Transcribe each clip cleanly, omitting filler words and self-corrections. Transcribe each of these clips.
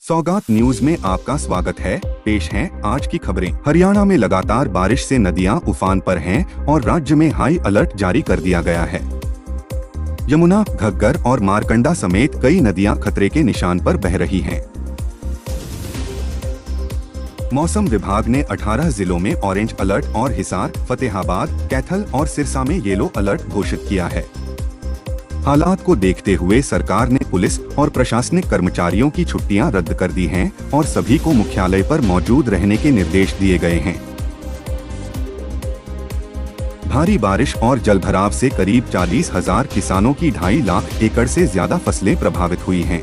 सौगात न्यूज में आपका स्वागत है। पेश हैं आज की खबरें। हरियाणा में लगातार बारिश से नदियां उफान पर हैं और राज्य में हाई अलर्ट जारी कर दिया गया है। यमुना, घग्गर और मारकंडा समेत कई नदियां खतरे के निशान पर बह रही हैं। मौसम विभाग ने 18 जिलों में ऑरेंज अलर्ट और हिसार, फतेहाबाद, कैथल और सिरसा में येलो अलर्ट घोषित किया है। हालात को देखते हुए सरकार ने पुलिस और प्रशासनिक कर्मचारियों की छुट्टियां रद्द कर दी हैं और सभी को मुख्यालय पर मौजूद रहने के निर्देश दिए गए हैं। भारी बारिश और जलभराव से करीब 40,000 किसानों की 2.5 लाख एकड़ से ज्यादा फसलें प्रभावित हुई हैं।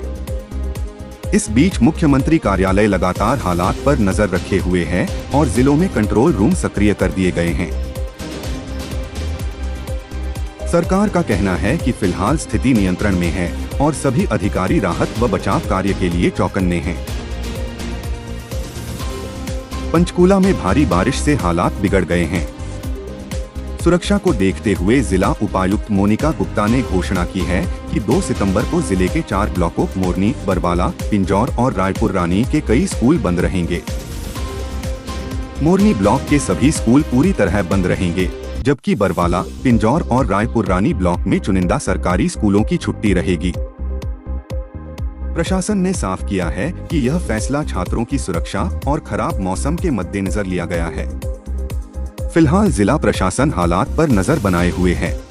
इस बीच मुख्यमंत्री कार्यालय लगातार हालात पर नजर रखे हुए है और जिलों में कंट्रोल रूम सक्रिय कर दिए गए हैं। सरकार का कहना है कि फिलहाल स्थिति नियंत्रण में है और सभी अधिकारी राहत व बचाव कार्य के लिए चौकन्ने हैं। पंचकूला में भारी बारिश से हालात बिगड़ गए हैं। सुरक्षा को देखते हुए जिला उपायुक्त मोनिका गुप्ता ने घोषणा की है कि 2 सितंबर को जिले के 4 ब्लॉकों मोरनी, बरवाला, पिंजौर और रायपुर रानी के कई स्कूल बंद रहेंगे। मोरनी ब्लॉक के सभी स्कूल पूरी तरह बंद रहेंगे, जबकि बरवाला, पिंजौर और रायपुर रानी ब्लॉक में चुनिंदा सरकारी स्कूलों की छुट्टी रहेगी। प्रशासन ने साफ किया है कि यह फैसला छात्रों की सुरक्षा और खराब मौसम के मद्देनजर लिया गया है। फिलहाल जिला प्रशासन हालात पर नजर बनाए हुए है।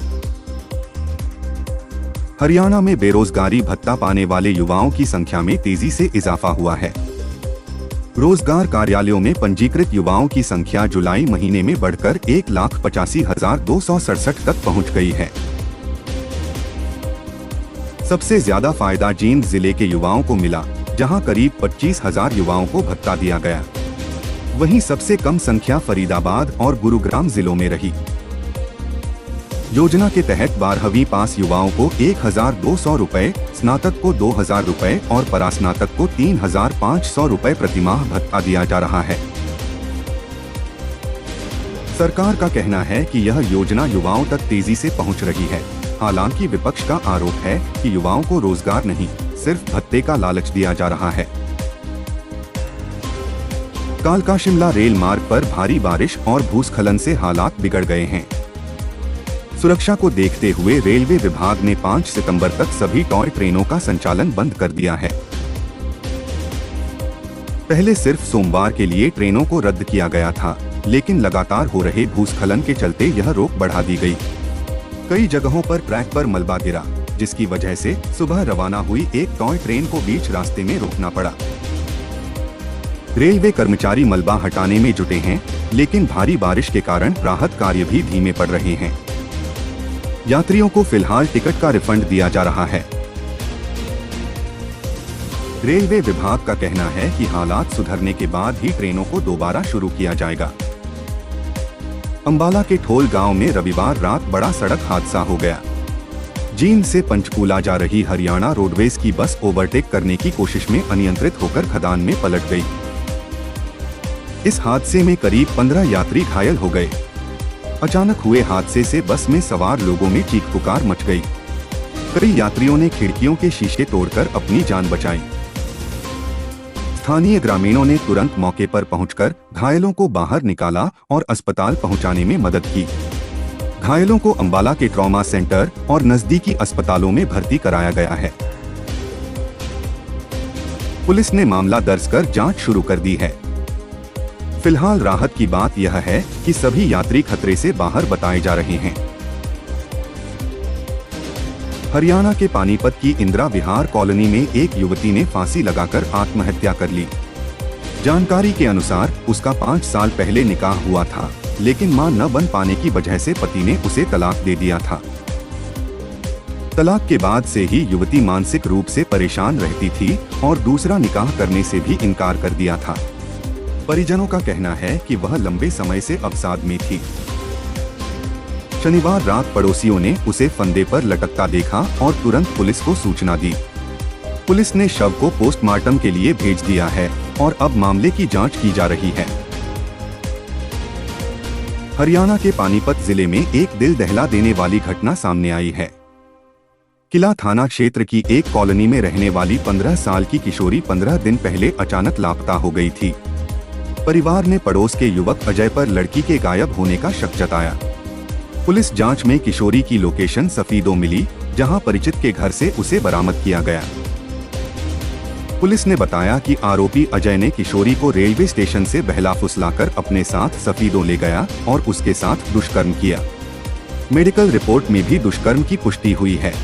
हरियाणा में बेरोजगारी भत्ता पाने वाले युवाओं की संख्या में तेजी से इजाफा हुआ है। रोजगार कार्यालयों में पंजीकृत युवाओं की संख्या जुलाई महीने में बढ़कर 1,85,267 तक पहुंच गई है। सबसे ज्यादा फायदा जींद जिले के युवाओं को मिला, जहां करीब 25,000 युवाओं को भत्ता दिया गया। वहीं सबसे कम संख्या फरीदाबाद और गुरुग्राम जिलों में रही। योजना के तहत 12वीं पास युवाओं को 1,200 रुपए, स्नातक को 2,000 रुपए और परास्नातक को 3,500 रुपए प्रतिमाह भत्ता दिया जा रहा है। सरकार का कहना है कि यह योजना युवाओं तक तेजी से पहुंच रही है। हालांकि विपक्ष का आरोप है कि युवाओं को रोजगार नहीं, सिर्फ भत्ते का लालच दिया जा रहा है। कालका शिमला रेल मार्ग पर भारी बारिश और भूस्खलन से हालात बिगड़ गए हैं। सुरक्षा को देखते हुए रेलवे विभाग ने 5 सितंबर तक सभी टॉय ट्रेनों का संचालन बंद कर दिया है। पहले सिर्फ सोमवार के लिए ट्रेनों को रद्द किया गया था, लेकिन लगातार हो रहे भूस्खलन के चलते यह रोक बढ़ा दी गई। कई जगहों पर ट्रैक पर मलबा गिरा, जिसकी वजह से सुबह रवाना हुई एक टॉय ट्रेन को बीच रास्ते में रोकना पड़ा। रेलवे कर्मचारी मलबा हटाने में जुटे हैं, लेकिन भारी बारिश के कारण राहत कार्य भी धीमे पड़ रहे हैं। यात्रियों को फिलहाल टिकट का रिफंड दिया जा रहा है। रेलवे विभाग का कहना है कि हालात सुधरने के बाद ही ट्रेनों को दोबारा शुरू किया जाएगा। अंबाला के ठोल गांव में रविवार रात बड़ा सड़क हादसा हो गया। जींद से पंचकूला जा रही हरियाणा रोडवेज की बस ओवरटेक करने की कोशिश में अनियंत्रित होकर खदान में पलट गई। इस हादसे में करीब 15 यात्री घायल हो गए। अचानक हुए हादसे से बस में सवार लोगों में चीख पुकार मच गई। कई यात्रियों ने खिड़कियों के शीशे तोड़कर अपनी जान बचाई। स्थानीय ग्रामीणों ने तुरंत मौके पर पहुंचकर घायलों को बाहर निकाला और अस्पताल पहुंचाने में मदद की। घायलों को अंबाला के ट्रॉमा सेंटर और नजदीकी अस्पतालों में भर्ती कराया गया है। पुलिस ने मामला दर्ज कर जांच शुरू कर दी है। फिलहाल राहत की बात यह है कि सभी यात्री खतरे से बाहर बताए जा रहे हैं। हरियाणा के पानीपत की इंदिरा विहार कॉलोनी में एक युवती ने फांसी लगाकर आत्महत्या कर ली। जानकारी के अनुसार उसका 5 साल पहले निकाह हुआ था, लेकिन मां न बन पाने की वजह से पति ने उसे तलाक दे दिया था। तलाक के बाद से ही युवती मानसिक रूप से परेशान रहती थी और दूसरा निकाह करने से भी इनकार कर दिया था। परिजनों का कहना है कि वह लंबे समय से अवसाद में थी। शनिवार रात पड़ोसियों ने उसे फंदे पर लटकता देखा और तुरंत पुलिस को सूचना दी। पुलिस ने शव को पोस्टमार्टम के लिए भेज दिया है और अब मामले की जांच की जा रही है। हरियाणा के पानीपत जिले में एक दिल दहला देने वाली घटना सामने आई है। किला थाना क्षेत्र की एक कॉलोनी में रहने वाली 15 साल की किशोरी 15 दिन पहले अचानक लापता हो गई थी। परिवार ने पड़ोस के युवक अजय पर लड़की के गायब होने का शक जताया। पुलिस जांच में किशोरी की लोकेशन सफीदो मिली, जहां परिचित के घर से उसे बरामद किया गया। पुलिस ने बताया कि आरोपी अजय ने किशोरी को रेलवे स्टेशन से बहला फुसलाकर अपने साथ सफीदो ले गया और उसके साथ दुष्कर्म किया। मेडिकल रिपोर्ट में भी दुष्कर्म की पुष्टि हुई है।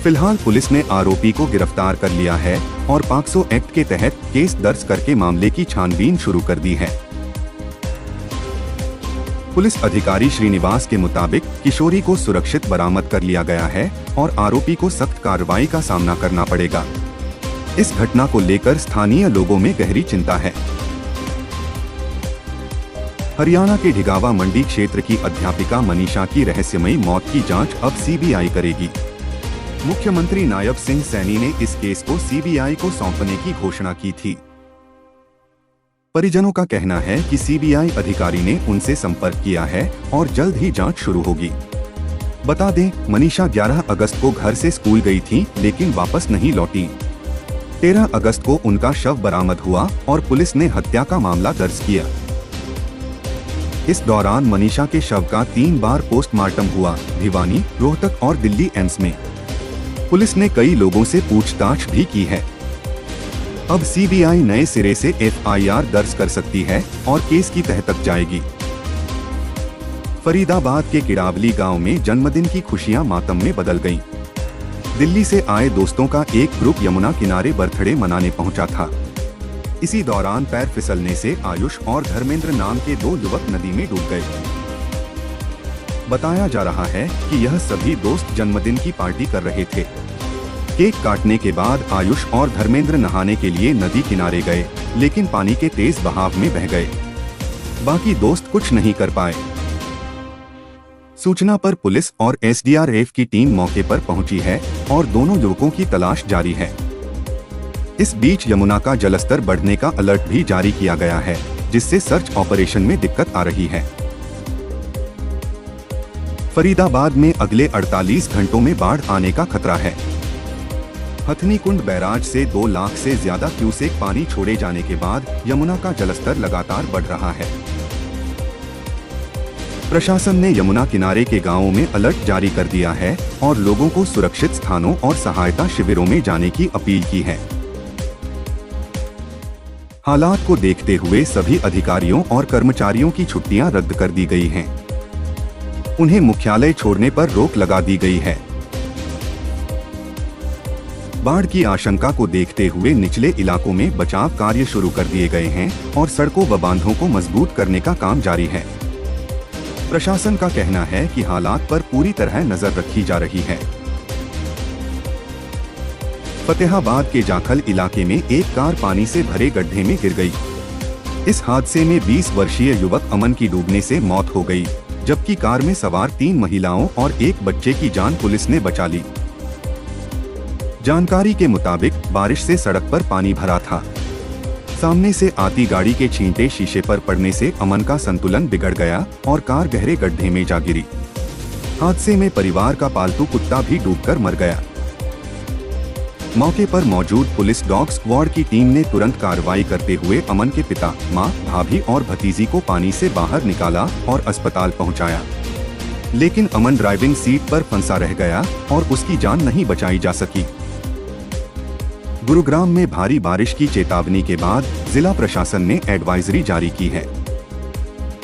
फिलहाल पुलिस ने आरोपी को गिरफ्तार कर लिया है और पॉक्सो एक्ट के तहत केस दर्ज करके मामले की छानबीन शुरू कर दी है। पुलिस अधिकारी श्रीनिवास के मुताबिक किशोरी को सुरक्षित बरामद कर लिया गया है और आरोपी को सख्त कार्रवाई का सामना करना पड़ेगा। इस घटना को लेकर स्थानीय लोगों में गहरी चिंता है। हरियाणा के ढिगावा मंडी क्षेत्र की अध्यापिका मनीषा की रहस्यमयी मौत की जांच अब सीबीआई करेगी। मुख्यमंत्री नायब सिंह सैनी ने इस केस को सीबीआई को सौंपने की घोषणा की थी। परिजनों का कहना है कि सीबीआई अधिकारी ने उनसे संपर्क किया है और जल्द ही जांच शुरू होगी। बता दें, मनीषा 11 अगस्त को घर से स्कूल गई थी, लेकिन वापस नहीं लौटी। 13 अगस्त को उनका शव बरामद हुआ और पुलिस ने हत्या का मामला दर्ज किया। इस दौरान मनीषा के शव का 3 बार पोस्टमार्टम हुआ, भिवानी, रोहतक और दिल्ली एम्स में। पुलिस ने कई लोगों से पूछताछ भी की है। अब सीबीआई नए सिरे से एफआईआर दर्ज कर सकती है और केस की तह तक जाएगी। फरीदाबाद के किड़ावली गांव में जन्मदिन की खुशियां मातम में बदल गईं। दिल्ली से आए दोस्तों का एक ग्रुप यमुना किनारे बर्थडे मनाने पहुंचा था। इसी दौरान पैर फिसलने से आयुष और धर्मेंद्र नाम के 2 युवक नदी में डूब गए। बताया जा रहा है कि यह सभी दोस्त जन्मदिन की पार्टी कर रहे थे। केक काटने के बाद आयुष और धर्मेंद्र नहाने के लिए नदी किनारे गए, लेकिन पानी के तेज बहाव में बह गए। बाकी दोस्त कुछ नहीं कर पाए। सूचना पर पुलिस और एसडीआरएफ की टीम मौके पर पहुंची है और दोनों युवकों की तलाश जारी है। इस बीच यमुना का जलस्तर बढ़ने का अलर्ट भी जारी किया गया है, जिससे सर्च ऑपरेशन में दिक्कत आ रही है। फरीदाबाद में अगले 48 घंटों में बाढ़ आने का खतरा है। हथनी कुंड बैराज से 2 लाख से ज्यादा क्यूसेक पानी छोड़े जाने के बाद यमुना का जलस्तर लगातार बढ़ रहा है। प्रशासन ने यमुना किनारे के गांवों में अलर्ट जारी कर दिया है और लोगों को सुरक्षित स्थानों और सहायता शिविरों में जाने की अपील की है। हालात को देखते हुए सभी अधिकारियों और कर्मचारियों की छुट्टियां रद्द कर दी गई हैं। उन्हें मुख्यालय छोड़ने पर रोक लगा दी गई है। बाढ़ की आशंका को देखते हुए निचले इलाकों में बचाव कार्य शुरू कर दिए गए हैं और सड़कों व बांधों को मजबूत करने का काम जारी है। प्रशासन का कहना है कि हालात पर पूरी तरह नजर रखी जा रही है। फतेहाबाद के जाखल इलाके में एक कार पानी से भरे गड्ढे में गिर गई। इस हादसे में 20 वर्षीय युवक अमन की डूबने से मौत हो गई, जबकि कार में सवार 3 महिलाओं और एक बच्चे की जान पुलिस ने बचा ली। जानकारी के मुताबिक बारिश से सड़क पर पानी भरा था। सामने से आती गाड़ी के छींटे शीशे पर पड़ने से अमन का संतुलन बिगड़ गया और कार गहरे गड्ढे में जा गिरी। हादसे में परिवार का पालतू कुत्ता भी डूबकर मर गया। मौके पर मौजूद पुलिस डॉग स्क्वाड की टीम ने तुरंत कार्रवाई करते हुए अमन के पिता, मां, भाभी और भतीजी को पानी से बाहर निकाला और अस्पताल पहुंचाया। लेकिन अमन ड्राइविंग सीट पर फंसा रह गया और उसकी जान नहीं बचाई जा सकी। गुरुग्राम में भारी बारिश की चेतावनी के बाद जिला प्रशासन ने एडवाइजरी जारी की है।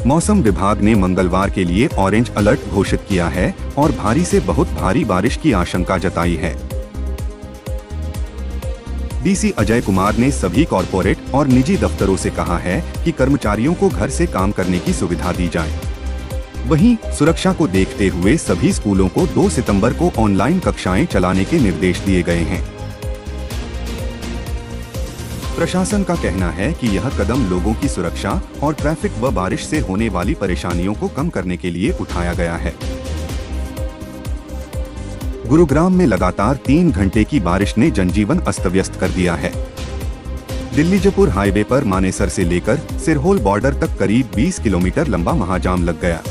मौसम विभाग ने मंगलवार के लिए ऑरेंज अलर्ट घोषित किया है और भारी से बहुत भारी बारिश की आशंका जताई है। डीसी अजय कुमार ने सभी कॉरपोरेट और निजी दफ्तरों से कहा है कि कर्मचारियों को घर से काम करने की सुविधा दी जाए। वहीं सुरक्षा को देखते हुए सभी स्कूलों को 2 सितंबर को ऑनलाइन कक्षाएं चलाने के निर्देश दिए गए हैं। प्रशासन का कहना है कि यह कदम लोगों की सुरक्षा और ट्रैफिक व बारिश से होने वाली परेशानियों को कम करने के लिए उठाया गया है। गुरुग्राम में लगातार 3 घंटे की बारिश ने जनजीवन अस्त व्यस्त कर दिया है। दिल्ली जयपुर हाईवे पर मानेसर से लेकर सिरहोल बॉर्डर तक करीब 20 किलोमीटर लंबा महाजाम लग गया।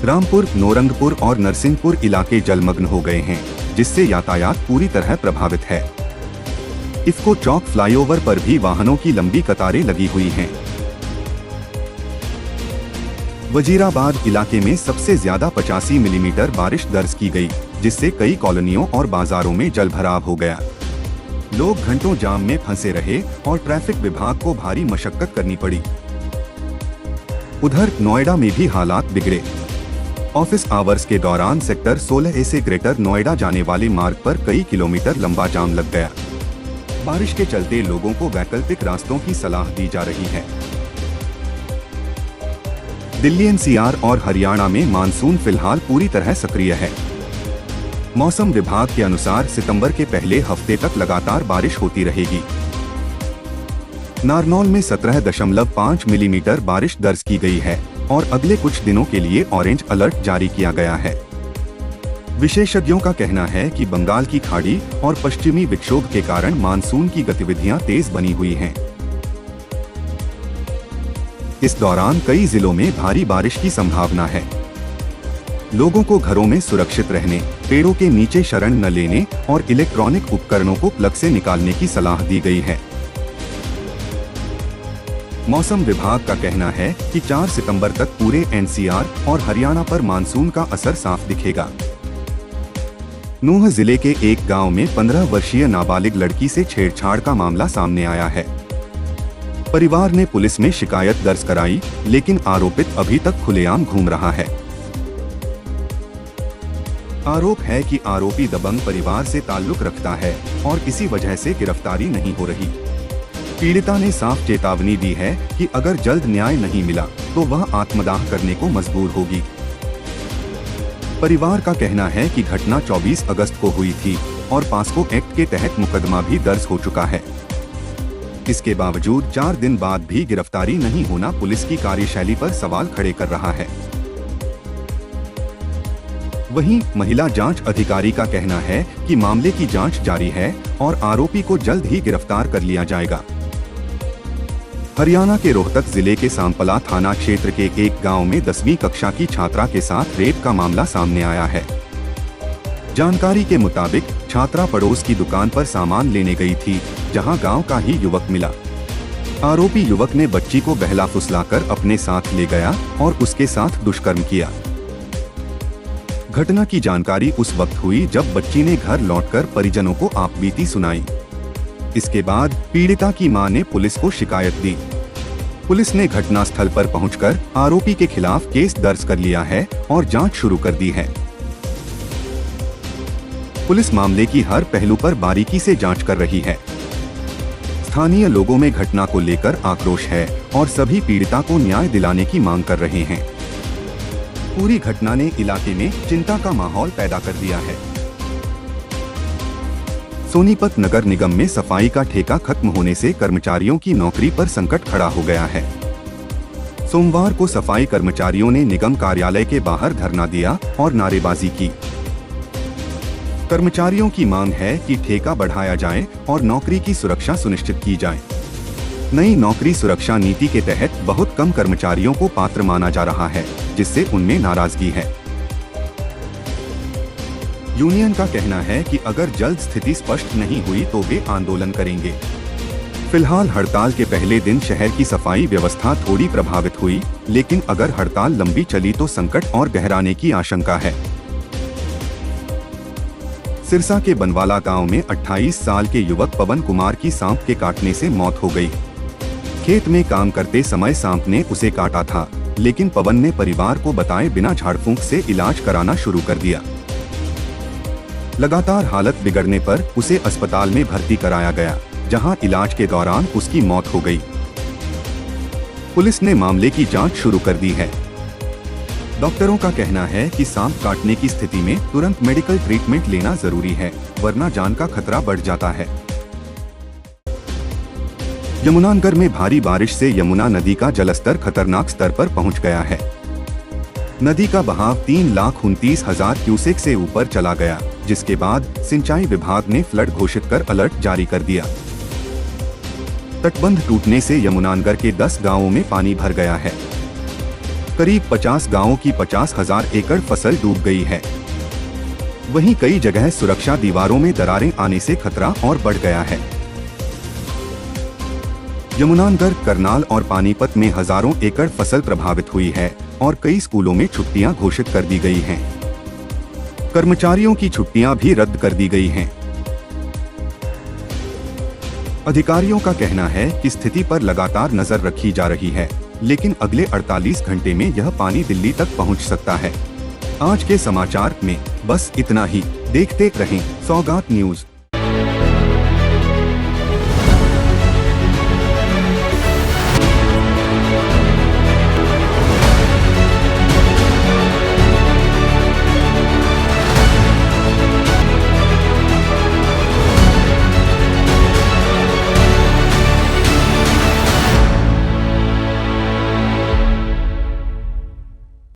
रामपुर, नौरंगपुर और नरसिंहपुर इलाके जलमग्न हो गए हैं, जिससे यातायात पूरी तरह प्रभावित है। इफ्को चौक फ्लाईओवर पर भी वाहनों की लंबी कतारें लगी हुई हैं। वजीराबाद इलाके में सबसे ज्यादा 85 मिलीमीटर बारिश दर्ज की गई, जिससे कई कॉलोनियों और बाजारों में जलभराव हो गया। लोग घंटों जाम में फंसे रहे और ट्रैफिक विभाग को भारी मशक्कत करनी पड़ी। उधर नोएडा में भी हालात बिगड़े। ऑफिस आवर्स के दौरान सेक्टर 16A से ग्रेटर नोएडा जाने वाले मार्ग पर कई किलोमीटर लंबा जाम लग गया। बारिश के चलते लोगों को वैकल्पिक रास्तों की सलाह दी जा रही है। दिल्ली, NCR और हरियाणा में मानसून फिलहाल पूरी तरह सक्रिय है। मौसम विभाग के अनुसार सितंबर के पहले हफ्ते तक लगातार बारिश होती रहेगी। नारनौल में 17.5 मिलीमीटर बारिश दर्ज की गई है और अगले कुछ दिनों के लिए ऑरेंज अलर्ट जारी किया गया है। विशेषज्ञों का कहना है कि बंगाल की खाड़ी और पश्चिमी विक्षोभ के कारण मानसून की गतिविधियां तेज बनी हुई हैं। इस दौरान कई जिलों में भारी बारिश की संभावना है। लोगों को घरों में सुरक्षित रहने, पेड़ों के नीचे शरण न लेने और इलेक्ट्रॉनिक उपकरणों को प्लग से निकालने की सलाह दी गई है। मौसम विभाग का कहना है कि 4 सितंबर तक पूरे NCR और हरियाणा पर मानसून का असर साफ दिखेगा। नूंह जिले के एक गांव में 15 वर्षीय नाबालिग लड़की से छेड़छाड़ का मामला सामने आया है। परिवार ने पुलिस में शिकायत दर्ज कराई, लेकिन आरोपित अभी तक खुलेआम घूम रहा है। आरोप है कि आरोपी दबंग परिवार से ताल्लुक रखता है और इसी वजह से गिरफ्तारी नहीं हो रही। पीड़िता ने साफ चेतावनी दी है कि अगर जल्द न्याय नहीं मिला तो वह आत्मदाह करने को मजबूर होगी। परिवार का कहना है कि घटना 24 अगस्त को हुई थी और पास्को एक्ट के तहत मुकदमा भी दर्ज हो चुका है। इसके बावजूद 4 दिन बाद भी गिरफ्तारी नहीं होना पुलिस की कार्यशैली पर सवाल खड़े कर रहा है। वहीं महिला जांच अधिकारी का कहना है कि मामले की जांच जारी है और आरोपी को जल्द ही गिरफ्तार कर लिया जाएगा। हरियाणा के रोहतक जिले के सांपला थाना क्षेत्र के एक गांव में 10वीं कक्षा की छात्रा के साथ रेप का मामला सामने आया है। जानकारी के मुताबिक छात्रा पड़ोस की दुकान पर सामान लेने गई थी, जहां गांव का ही युवक मिला। आरोपी युवक ने बच्ची को बहला फुसलाकर अपने साथ ले गया और उसके साथ दुष्कर्म किया। घटना की जानकारी उस वक्त हुई जब बच्ची ने घर लौटकर परिजनों को आपबीती सुनाई। इसके बाद पीड़िता की मां ने पुलिस को शिकायत दी। पुलिस ने घटनास्थल पर पहुंचकर आरोपी के खिलाफ केस दर्ज कर लिया है और जांच शुरू कर दी है। पुलिस मामले की हर पहलू पर बारीकी से जांच कर रही है। स्थानीय लोगों में घटना को लेकर आक्रोश है और सभी पीड़िता को न्याय दिलाने की मांग कर रहे हैं। पूरी घटना ने इलाके में चिंता का माहौल पैदा कर दिया है। सोनीपत नगर निगम में सफाई का ठेका खत्म होने से कर्मचारियों की नौकरी पर संकट खड़ा हो गया है। सोमवार को सफाई कर्मचारियों ने निगम कार्यालय के बाहर धरना दिया और नारेबाजी की। कर्मचारियों की मांग है कि ठेका बढ़ाया जाए और नौकरी की सुरक्षा सुनिश्चित की जाए। नई नौकरी सुरक्षा नीति के तहत बहुत कम कर्मचारियों को पात्र माना जा रहा है, जिससे उनमें नाराजगी है। यूनियन का कहना है कि अगर जल्द स्थिति स्पष्ट नहीं हुई तो वे आंदोलन करेंगे। फिलहाल हड़ताल के पहले दिन शहर की सफाई व्यवस्था थोड़ी प्रभावित हुई, लेकिन अगर हड़ताल लंबी चली तो संकट और गहराने की आशंका है। सिरसा के बनवाला गांव में 28 साल के युवक पवन कुमार की सांप के काटने से मौत हो गई। खेत में काम करते समय सांप ने उसे काटा था, लेकिन पवन ने परिवार को बताए बिना झाड़-फूंक से इलाज कराना शुरू कर दिया। लगातार हालत बिगड़ने पर उसे अस्पताल में भर्ती कराया गया, जहां इलाज के दौरान उसकी मौत हो गई। पुलिस ने मामले की जांच शुरू कर दी है। डॉक्टरों का कहना है कि सांप काटने की स्थिति में तुरंत मेडिकल ट्रीटमेंट लेना जरूरी है, वरना जान का खतरा बढ़ जाता है। यमुनानगर में भारी बारिश से यमुना नदी का जलस्तर खतरनाक स्तर पर पहुंच गया है। नदी का बहाव 3,29,000 क्यूसेक से ऊपर चला गया, जिसके बाद सिंचाई विभाग ने फ्लड घोषित कर अलर्ट जारी कर दिया। तटबंध टूटने से यमुनानगर के 10 गांवों में पानी भर गया है। करीब 50 गांवों की 50,000 एकड़ फसल डूब गई है। वहीं कई जगह सुरक्षा दीवारों में दरारें आने से खतरा और बढ़ गया है। यमुनानगर, करनाल और पानीपत में हजारों एकड़ फसल प्रभावित हुई है और कई स्कूलों में छुट्टियां घोषित कर दी गई हैं। कर्मचारियों की छुट्टियां भी रद्द कर दी गई हैं। अधिकारियों का कहना है कि स्थिति पर लगातार नजर रखी जा रही है, लेकिन अगले 48 घंटे में यह पानी दिल्ली तक पहुंच सकता है। आज के समाचार में बस इतना ही। देखते रहें सौगात न्यूज।